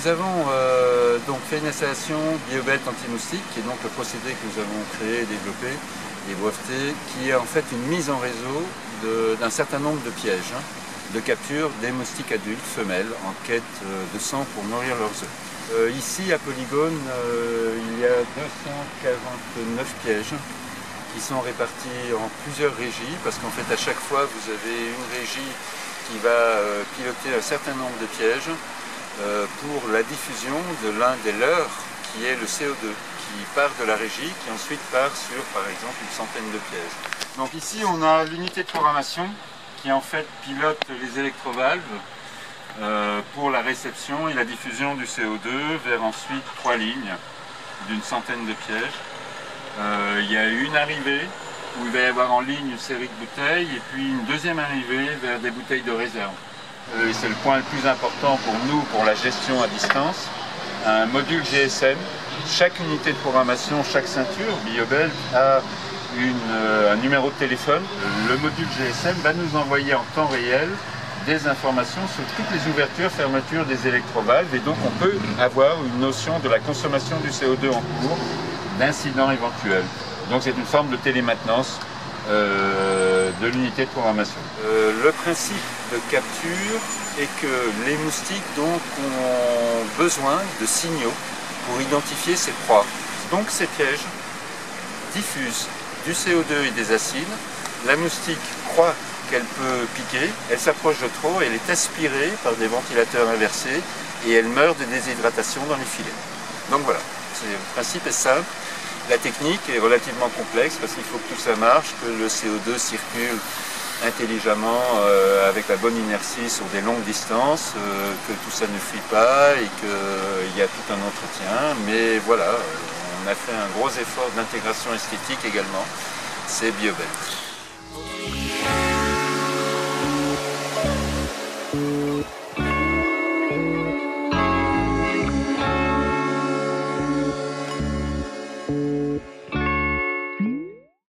nous avons donc fait une installation BioBelt anti-moustique, qui est donc le procédé que nous avons créé, développé et breveté, qui est en fait une mise en réseau d'un certain nombre de pièges de capture des moustiques adultes, femelles, en quête de sang pour nourrir leurs œufs. Ici à Polygone, il y a 249 pièges qui sont répartis en plusieurs régies, parce qu'en fait à chaque fois vous avez une régie qui va piloter un certain nombre de pièges pour la diffusion de l'un des leurs, qui est le CO2, qui part de la régie, qui ensuite part sur par exemple une centaine de pièges. Donc ici on a l'unité de programmation qui en fait pilote les électrovalves pour la réception et la diffusion du CO2 vers ensuite 3 lignes d'une centaine de pièges. Il y a une arrivée où il va y avoir en ligne une série de bouteilles et puis une deuxième arrivée vers des bouteilles de réserve. C'est le point le plus important pour nous, pour la gestion à distance. Un module GSM, chaque unité de programmation, chaque ceinture BioBelt a un numéro de téléphone. Le module GSM va nous envoyer en temps réel des informations sur toutes les ouvertures, fermetures des électrovalves, et donc on peut avoir une notion de la consommation du CO2 en cours, d'incidents éventuels. Donc c'est une forme de télémaintenance de l'unité de programmation. Le principe de capture est que les moustiques donc ont besoin de signaux pour identifier ses proies. Donc ces pièges diffusent du CO2 et des acides. La moustique croit qu'elle peut piquer, elle s'approche de trop, elle est aspirée par des ventilateurs inversés et elle meurt de déshydratation dans les filets. Donc voilà, le principe est simple. La technique est relativement complexe parce qu'il faut que tout ça marche, que le CO2 circule intelligemment avec la bonne inertie sur des longues distances, que tout ça ne fuit pas et qu'il y a tout un entretien. Mais voilà, on a fait un gros effort d'intégration esthétique également, c'est BioBelt.